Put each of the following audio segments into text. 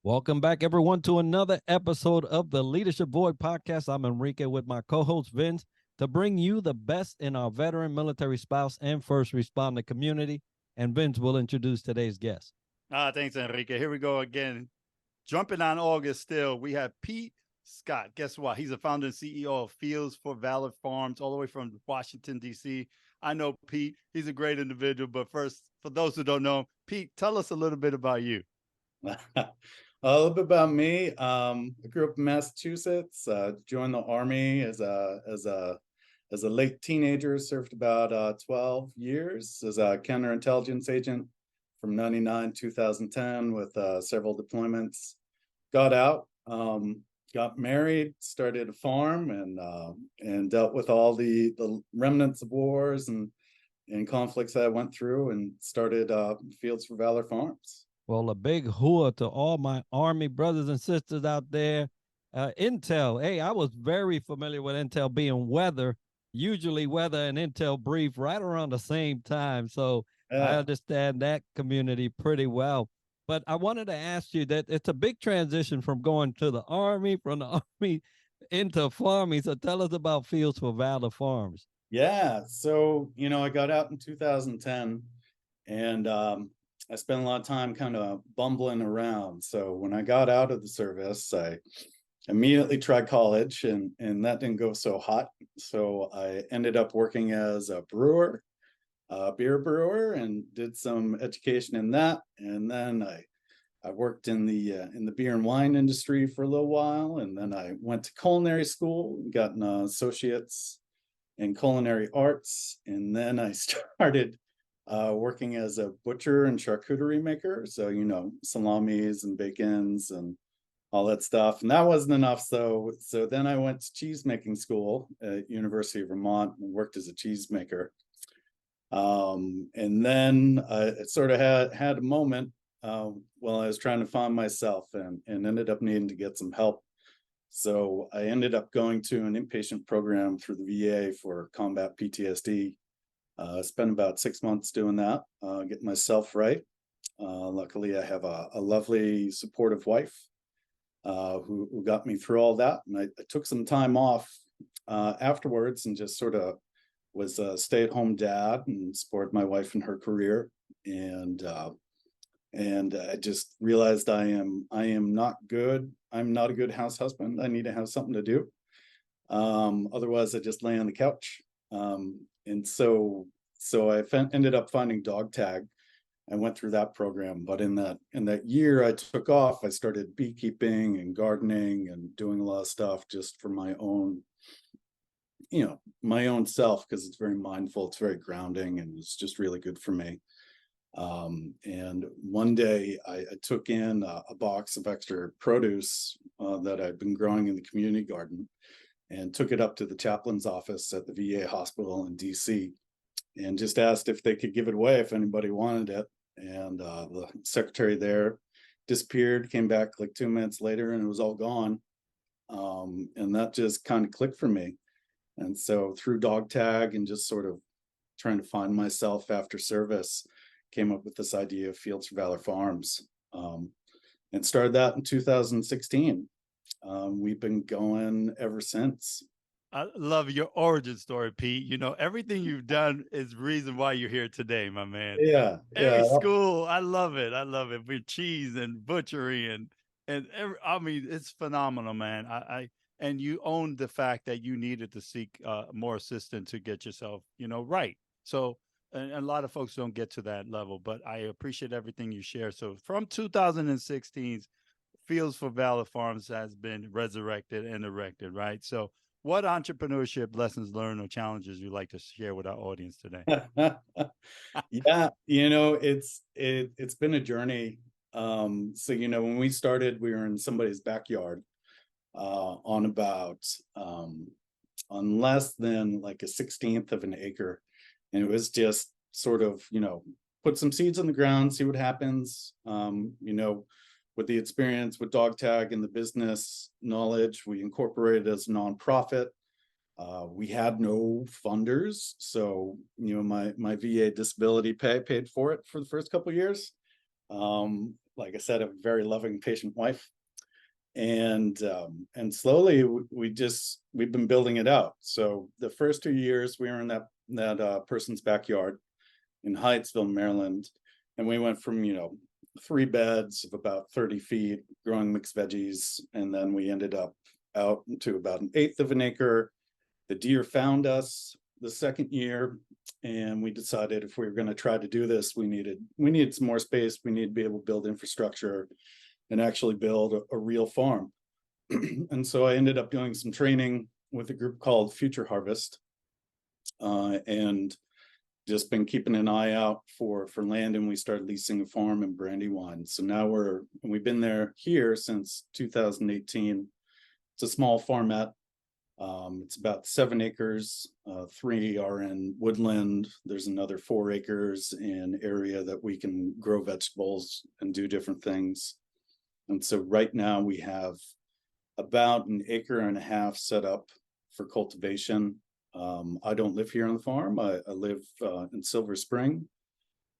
Welcome back, everyone, to another episode of the Leadership Void Podcast. I'm Enrique with my co-host Vince to bring you the best in our veteran, military spouse, and first responder community. And Vince will introduce today's guest. Thanks, Enrique. Here we go again. Jumping on August still, we have Pete Scott. Guess what? He's a founder and CEO of Fields for Valor Farms, all the way from Washington, D.C. I know Pete. He's a great individual. But first, for those who don't know, Pete, tell us a little bit about you. A little bit about me. I grew up in Massachusetts. Joined the Army as a late teenager. Served about 12 years as a counterintelligence agent from '99 2010 with several deployments. Got out, got married, started a farm, and dealt with all the remnants of wars and conflicts that I went through, and started Fields for Valor Farms. Well, a big hooah to all my Army brothers and sisters out there. Intel, hey, I was very familiar with Intel being weather. Usually weather and Intel brief right around the same time. So I understand that community pretty well. But I wanted to ask you that it's a big transition from going to the Army, from the Army into farming. So tell us about Fields for Valor Farms. Yeah, so, I got out in 2010, and I spent a lot of time kind of bumbling around. So when I got out of the service, I immediately tried college, and that didn't go so hot. So I ended up working as a brewer, a beer brewer, and did some education in that. And then I worked in the beer and wine industry for a little while, and then I went to culinary school, got an associate's in culinary arts, and then I started working as a butcher and charcuterie maker. So, salamis and bacons and all that stuff. And that wasn't enough. So then I went to cheese making school at University of Vermont and worked as a cheese maker. And then I sort of had a moment while I was trying to find myself, and ended up needing to get some help. So I ended up going to an inpatient program through the VA for combat PTSD. Spent about 6 months doing that, getting myself right. Luckily, I have a lovely, supportive wife who got me through all that. And I took some time off afterwards and just sort of was a stay-at-home dad and supported my wife in her career. And I just realized I am not good. I'm not a good house husband. I need to have something to do. Otherwise, I just lay on the couch. And so I ended up finding dog tag. I went through that program, but in that year I took off, I started beekeeping and gardening and doing a lot of stuff just for my own, my own self, because it's very mindful, it's very grounding, and it's just really good for me. And one day I took in a box of extra produce that I'd been growing in the community garden, and took it up to the chaplain's office at the VA hospital in DC, and just asked if they could give it away if anybody wanted it. And the secretary there disappeared, came back like 2 minutes later, and it was all gone. And that just kind of clicked for me. And so through dog tag and just sort of trying to find myself after service, came up with this idea of Fields for Valor Farms, and started that in 2016. We've been going ever since. I love your origin story, Pete. Everything you've done is the reason why you're here today, my man. Yeah. Every school, I love it. I love it. With cheese and butchery and it's phenomenal, man. And you own the fact that you needed to seek more assistance to get yourself, right. So, and a lot of folks don't get to that level, but I appreciate everything you share. So from 2016, Fields for Valor Farms has been resurrected and erected, right? So what entrepreneurship lessons learned or challenges you'd like to share with our audience today? Yeah, it's been a journey. So, when we started, we were in somebody's backyard on less than like a 1/16 of an acre. And it was just sort of, put some seeds in the ground, see what happens. With the experience with dog tag and the business knowledge, we incorporated as a nonprofit. We had no funders, so my VA disability pay paid for it for the first couple of years. like I said, a very loving, patient wife. And slowly we've been building it out. So the first 2 years we were in that person's backyard in Hyattsville, Maryland. And we went from, 3 beds of about 30 feet growing mixed veggies. And then we ended up out to about 1/8 of an acre. The deer found us the second year, and we decided if we were going to try to do this, we needed some more space. We need to be able to build infrastructure and actually build a real farm. And so I ended up doing some training with a group called Future Harvest, and just been keeping an eye out for land, and we started leasing a farm in Brandywine. So now we've been here since 2018. It's a small farmette. It's about 7 acres. 3 are in woodland. There's another 4 acres in area that we can grow vegetables and do different things. And so right now we have about 1.5 acres set up for cultivation. I don't live here on the farm. I live in Silver Spring,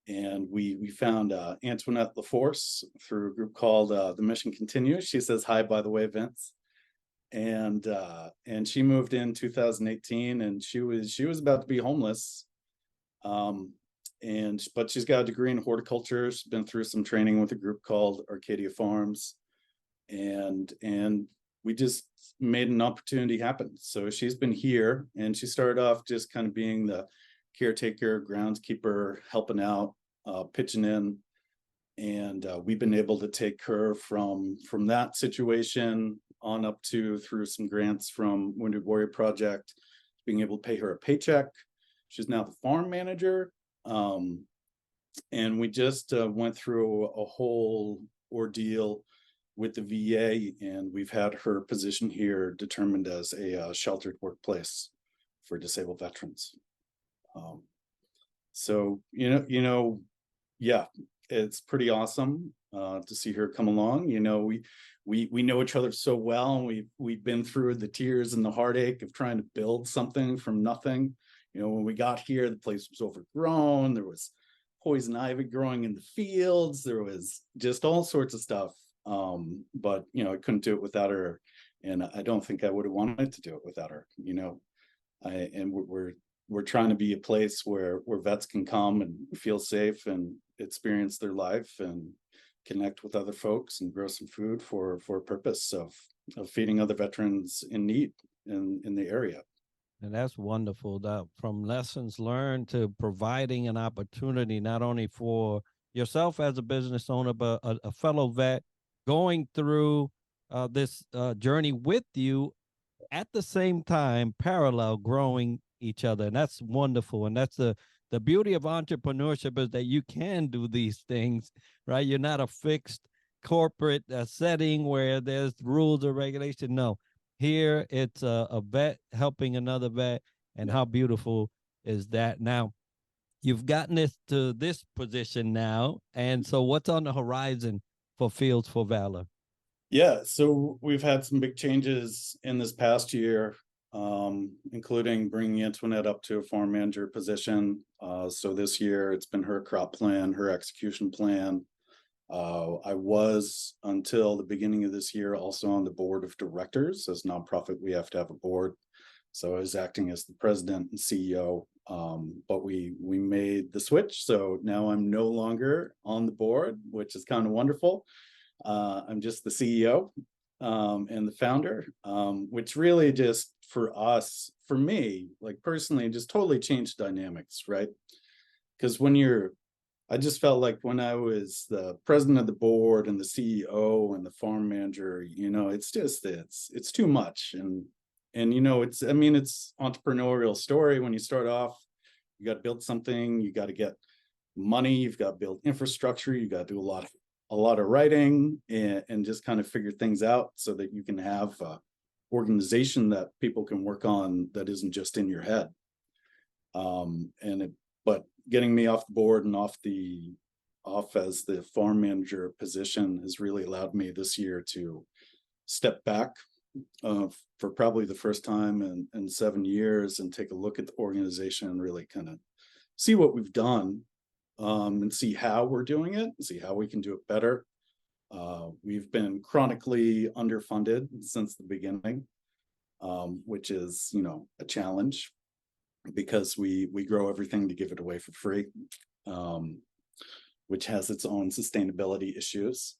and we found Antoinette LaForce through a group called The Mission Continues. She says hi, by the way, Vince. And she moved in 2018, and she was about to be homeless. But she's got a degree in horticulture. She's been through some training with a group called Arcadia Farms, and we just made an opportunity happen. So she's been here, and she started off just kind of being the caretaker, groundskeeper, helping out, pitching in. And we've been able to take her from that situation on up to through some grants from Wounded Warrior Project, being able to pay her a paycheck. She's now the farm manager. And we just went through a whole ordeal with the VA, and we've had her position here determined as a sheltered workplace for disabled veterans. So, yeah, it's pretty awesome to see her come along. We know each other so well, and we've been through the tears and the heartache of trying to build something from nothing. When we got here, the place was overgrown. There was poison ivy growing in the fields. There was just all sorts of stuff. But I couldn't do it without her, and I don't think I would have wanted to do it without her. We're trying to be a place where vets can come and feel safe and experience their life and connect with other folks and grow some food for a purpose of feeding other veterans in need in the area. And that's wonderful. That from lessons learned to providing an opportunity not only for yourself as a business owner, but a fellow vet going through this journey with you at the same time, parallel growing each other. And that's wonderful. And that's the beauty of entrepreneurship, is that you can do these things, right? You're not a fixed corporate setting where there's rules or regulation. No, here it's a vet helping another vet. And how beautiful is that? Now, you've gotten this to this position now. And so what's on the horizon for Fields for Valor? Yeah, so we've had some big changes in this past year, including bringing Antoinette up to a farm manager position. So this year it's been her crop plan, her execution plan. I was, until the beginning of this year, also on the board of directors. As a nonprofit, we have to have a board. So I was acting as the president and CEO, but we made the switch. So now I'm no longer on the board, which is kind of wonderful. I'm just the CEO and the founder, which really just for me, like personally, just totally changed dynamics, right? Because I just felt like when I was the president of the board and the CEO and the farm manager, it's too much. And it's entrepreneurial story. When you start off, you got to build something, you got to get money, you've got to build infrastructure, you got to do a lot of writing and just kind of figure things out so that you can have organization that people can work on that isn't just in your head. But getting me off the board and off as the farm manager position has really allowed me this year to step back for probably the first time in 7 years and take a look at the organization and really kind of see what we've done, and see how we're doing it, and see how we can do it better. We've been chronically underfunded since the beginning, which is, a challenge because we grow everything to give it away for free, which has its own sustainability issues.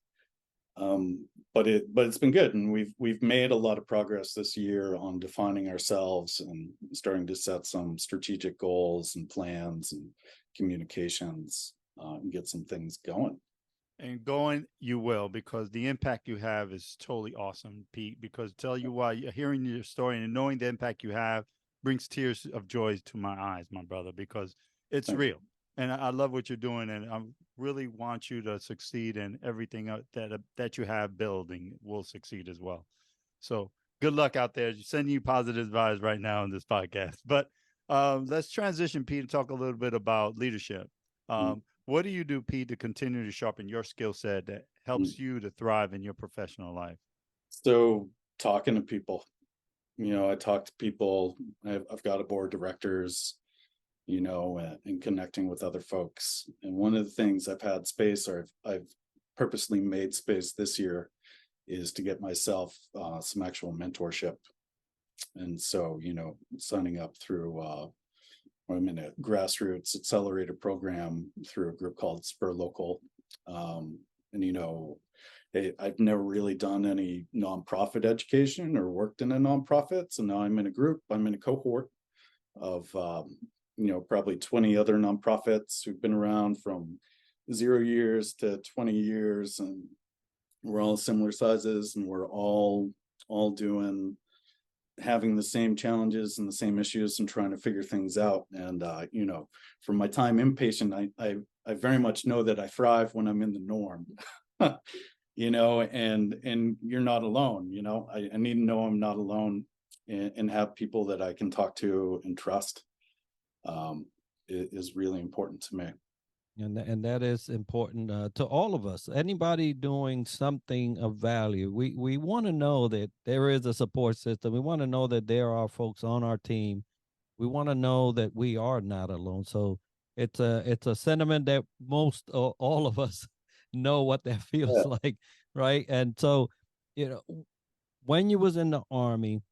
But it's been good, and we've made a lot of progress this year on defining ourselves and starting to set some strategic goals and plans and communications, and get some things going. And going, you will, because the impact you have is totally awesome, Pete. Because tell you why, hearing your story and knowing the impact you have brings tears of joy to my eyes, my brother, because it's Thank real. you. And I love what you're doing, and I really want you to succeed, and everything that you have building will succeed as well. So good luck out there. Sending you positive vibes right now in this podcast. But let's transition, Pete, and talk a little bit about leadership. What do you do, Pete, to continue to sharpen your skill set that helps you to thrive in your professional life? So talking to people, I talk to people. I've got a board of directors, and connecting with other folks. And one of the things I've had space, or I've purposely made space this year, is to get myself some actual mentorship. And so, signing up through I'm in a grassroots accelerator program through a group called Spur Local. And I've never really done any nonprofit education or worked in a nonprofit. So now I'm in a cohort of, probably 20 other nonprofits who've been around from 0 years to 20 years. And we're all similar sizes, and we're all having the same challenges and the same issues and trying to figure things out. And, from my time inpatient, I very much know that I thrive when I'm in the norm, and you're not alone, I need to know I'm not alone, and have people that I can talk to and trust, is really important to me. And that is important to all of us. Anybody doing something of value, we want to know that there is a support system. We want to know that there are folks on our team. We want to know that we are not alone. So it's a sentiment that most all of us know what that feels like, right? And so, when you was in the Army,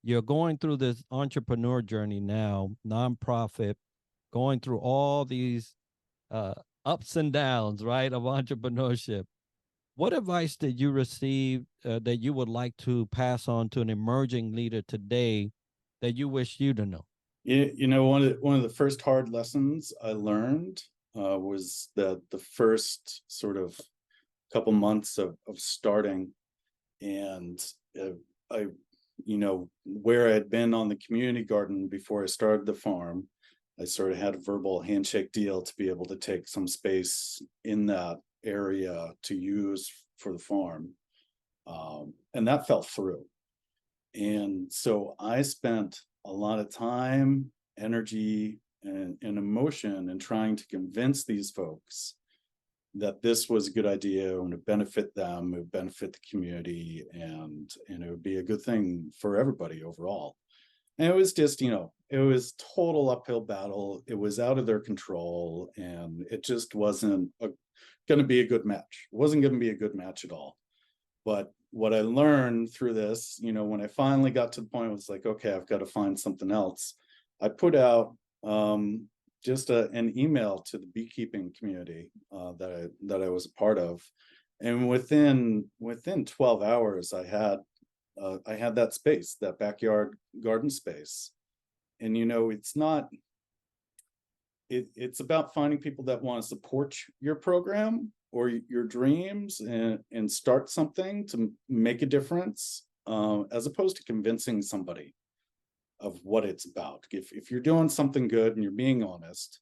you're going through this entrepreneur journey now, nonprofit, going through all these ups and downs, right, of entrepreneurship. What advice did you receive that you would like to pass on to an emerging leader today that you wish you to know? One of the first hard lessons I learned was that the first sort of couple months of starting, and where I had been on the community garden before I started the farm, I sort of had a verbal handshake deal to be able to take some space in that area to use for the farm. And that fell through. And so I spent a lot of time, energy, and emotion in trying to convince these folks that this was a good idea and would benefit them, it would benefit the community, and it would be a good thing for everybody overall. And it was just, it was total uphill battle. It was out of their control, and it just wasn't going to be a good match. It wasn't going to be a good match at all. But what I learned through this, when I finally got to the point, it was like, okay, I've got to find something else. I put out just an email to the beekeeping community that I was a part of, and within 12 hours, I had that space, that backyard garden space. And it's about finding people that want to support your program or your dreams, and start something to make a difference, as opposed to convincing somebody of what it's about. If you're doing something good and you're being honest,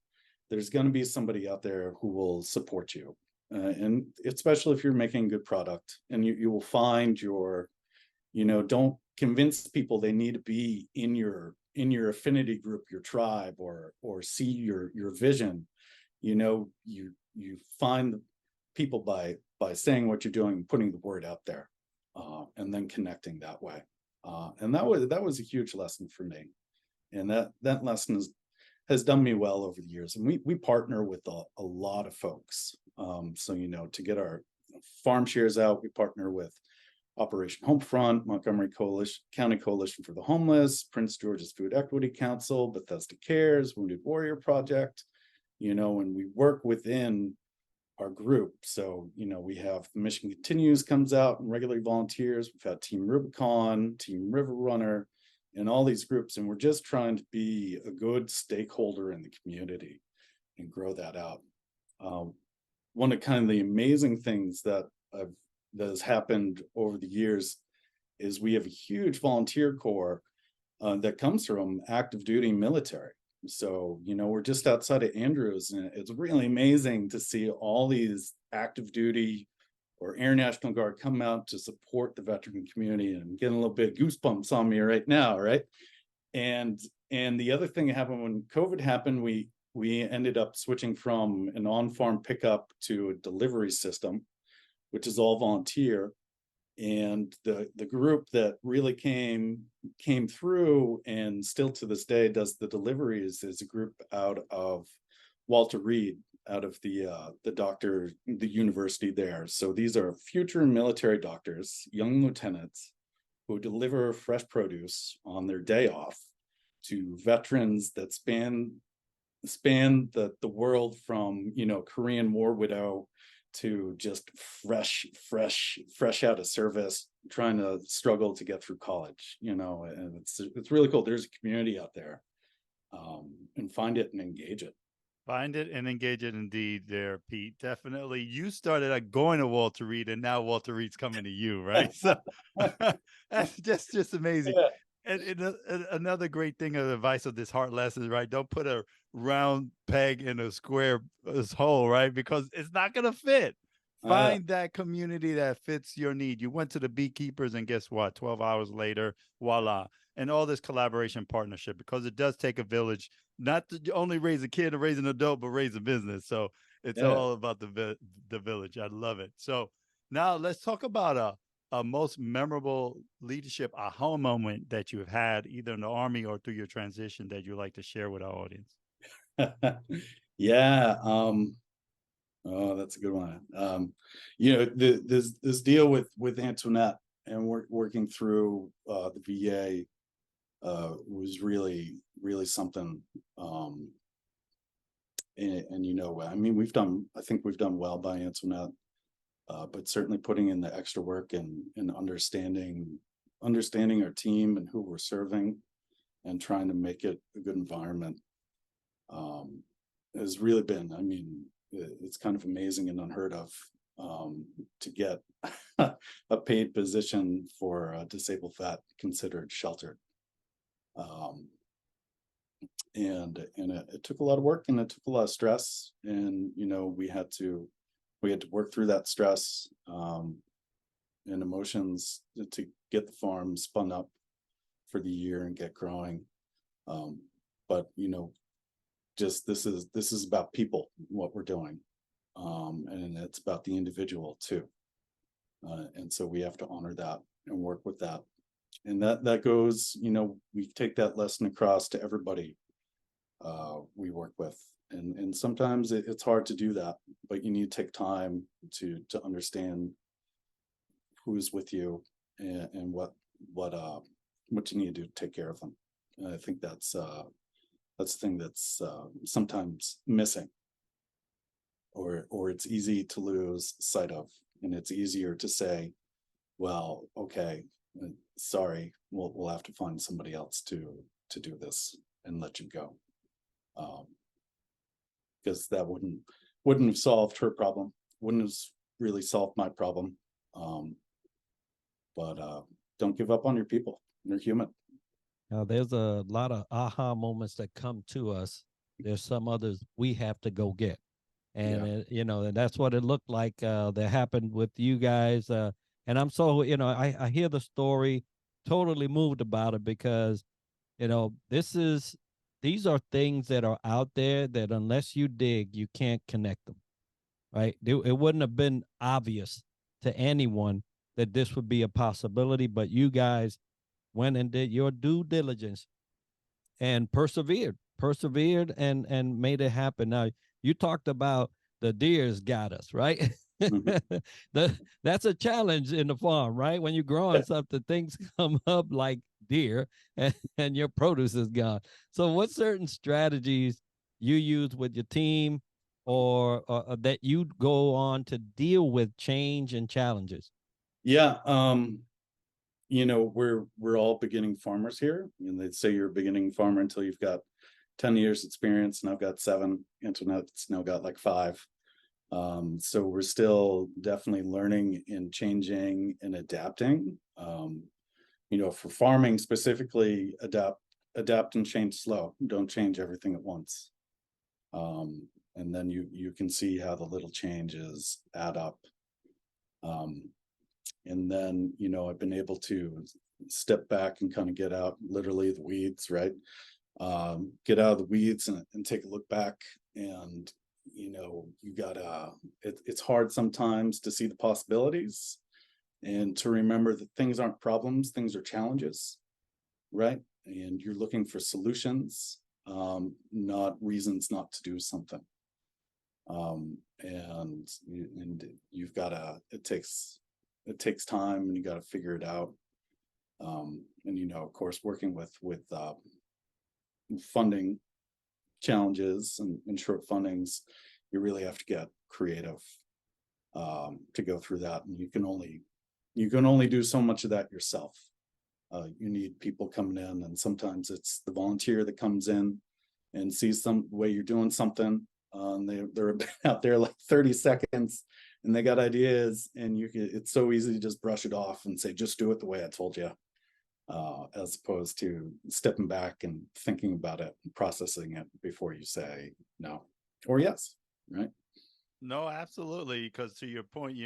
there's going to be somebody out there who will support you, and especially if you're making a good product. And you will find don't convince people they need to be in your affinity group, your tribe, or see your vision. You find the people by saying what you're doing, putting the word out there, and then connecting that way. And that was a huge lesson for me. And that lesson has done me well over the years. And we partner with a lot of folks. So, to get farm shares out. We partner with Operation Homefront, Montgomery County Coalition for the Homeless, Prince George's Food Equity Council, Bethesda Cares, Wounded Warrior Project, and we work within our group. So, we have the Mission Continues comes out and regularly volunteers. We've had Team Rubicon, Team River Runner, and all these groups. And we're just trying to be a good stakeholder in the community and grow that out. One of kind of the amazing things that has happened over the years is we have a huge volunteer corps that comes from active duty military. So, we're just outside of Andrews, and it's really amazing to see all these active duty or Air National Guard come out to support the veteran community. And I'm getting a little bit of goosebumps on me right now, right? And the other thing that happened when COVID happened, we ended up switching from an on-farm pickup to a delivery system, which is all volunteer. And the group that really came through and still to this day does the deliveries is a group out of Walter Reed, out of the university there. So these are future military doctors, young lieutenants, who deliver fresh produce on their day off to veterans that span the world from Korean War widow to just fresh out of service, trying to struggle to get through college, and it's really cool. There's a community out there, and find it and engage it. Find it and engage it indeed there, Pete. Definitely. You started going to Walter Reed, and now Walter Reed's coming to you, right? So that's just amazing. Yeah. And another great thing of advice of this heart lesson, right? Don't put a round peg in a square hole, right? Because it's not going to fit. Find that community that fits your need. You went to the beekeepers, and guess what? 12 hours later, voila. And all this collaboration partnership, because it does take a village, not to only raise a kid or raise an adult, but raise a business. So it's all about the village. I love it. So now let's talk about a most memorable leadership aha moment that you've had either in the Army or through your transition that you'd like to share with our audience. Yeah. Oh, that's a good one. This deal with Antoinette and working through the VA was really something. I think we've done well by Antoinette, but certainly putting in the extra work and understanding our team and who we're serving and trying to make it a good environment has really been, it's kind of amazing and unheard of to get a paid position for a disabled vet considered sheltered. And it took a lot of work and it took a lot of stress, and we had to work through that stress and emotions to get the farm spun up for the year and get growing. But just this is about people, what we're doing, and it's about the individual too, and so we have to honor that and work with that, and that goes, we take that lesson across to everybody we work with, and sometimes it's hard to do that, but you need to take time to understand who's with you and what you need to do to take care of them. And I think that's the thing that's sometimes missing, or it's easy to lose sight of, and it's easier to say, well, okay, sorry, we'll have to find somebody else to do this and let you go, because that wouldn't have solved her problem, wouldn't have really solved my problem. But don't give up on your people. They're human. Now, there's a lot of aha moments that come to us. There's some others we have to go get. And, and that's what it looked like that happened with you guys. And I'm so, I hear the story, totally moved about it, because, these are things that are out there that unless you dig, you can't connect them, right? It wouldn't have been obvious to anyone that this would be a possibility, but you guys went and did your due diligence and persevered and made it happen. Now, you talked about the deers got us, right? That's a challenge in the farm, right? When you're growing something, things come up like deer, and your produce is gone. So what certain strategies you use with your team, or that you go on to deal with change and challenges? Yeah. We're all beginning farmers here, and they'd say you're a beginning farmer until you've got 10 years experience, and I've got 7. Internet's now got like 5. So we're still definitely learning and changing and adapting. For farming specifically, adapt and change slow. Don't change everything at once. And then you can see how the little changes add up. And then, I've been able to step back and kind of get out literally the weeds, right? Get out of the weeds and take a look back. And, you gotta, it's hard sometimes to see the possibilities and to remember that things aren't problems, things are challenges, right? And you're looking for solutions, not reasons not to do something. And you've gotta, it takes time, and you got to figure it out. And of course, working with funding challenges and short fundings, you really have to get creative to go through that. And you can only do so much of that yourself. You need people coming in, and sometimes it's the volunteer that comes in and sees some way you're doing something. They're out there like 30 seconds, and they got ideas, and it's so easy to just brush it off and say, just do it the way I told you, as opposed to stepping back and thinking about it and processing it before you say no or yes, right? No, absolutely. Because to your point,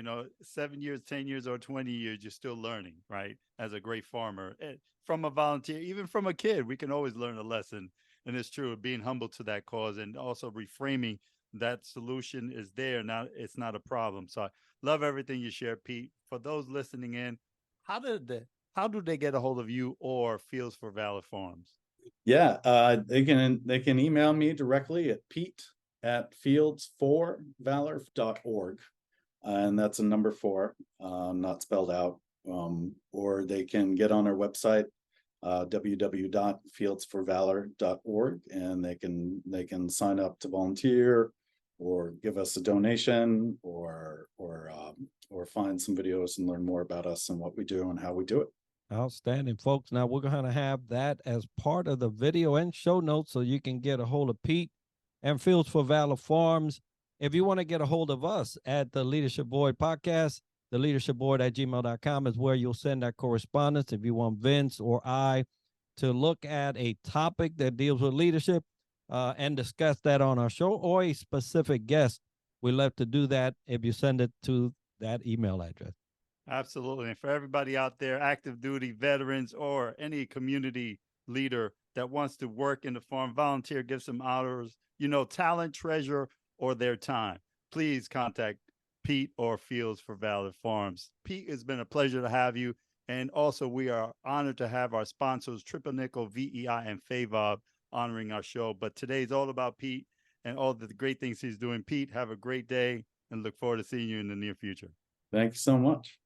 7 years, 10 years, or 20 years, you're still learning, right? As a great farmer, from a volunteer, even from a kid, we can always learn a lesson. And it's true, being humble to that cause, and also reframing that solution is there. Now it's not a problem. So I love everything you share, Pete. For those listening in, how do they get a hold of you or Fields for Valor Farms? Yeah, they can email me directly at pete@fields4valor.org, and that's a number 4, not spelled out. Or they can get on our website, www.fieldsforvalor.org, and they can sign up to volunteer, or give us a donation, or find some videos and learn more about us and what we do and how we do it. Outstanding, folks. Now we're going to have that as part of the video and show notes, so you can get a hold of Pete and Fields for Valor Farms. If you want to get a hold of us at the Leadership Void Podcast, theleadershipvoid@gmail.com is where you'll send that correspondence. If you want Vince or I to look at a topic that deals with leadership and discuss that on our show, or a specific guest, we love to do that if you send it to that email address. Absolutely. And for everybody out there, active duty veterans, or any community leader that wants to work in the farm, volunteer, give some hours, talent, treasure, or their time, please contact Pete or Fields for Valor Farms. Pete, it's been a pleasure to have you. And also, we are honored to have our sponsors, Triple Nickel, VEI, and FAVOB, honoring our show. But today's all about Pete and all the great things he's doing. Pete, have a great day, and look forward to seeing you in the near future. Thank you so much.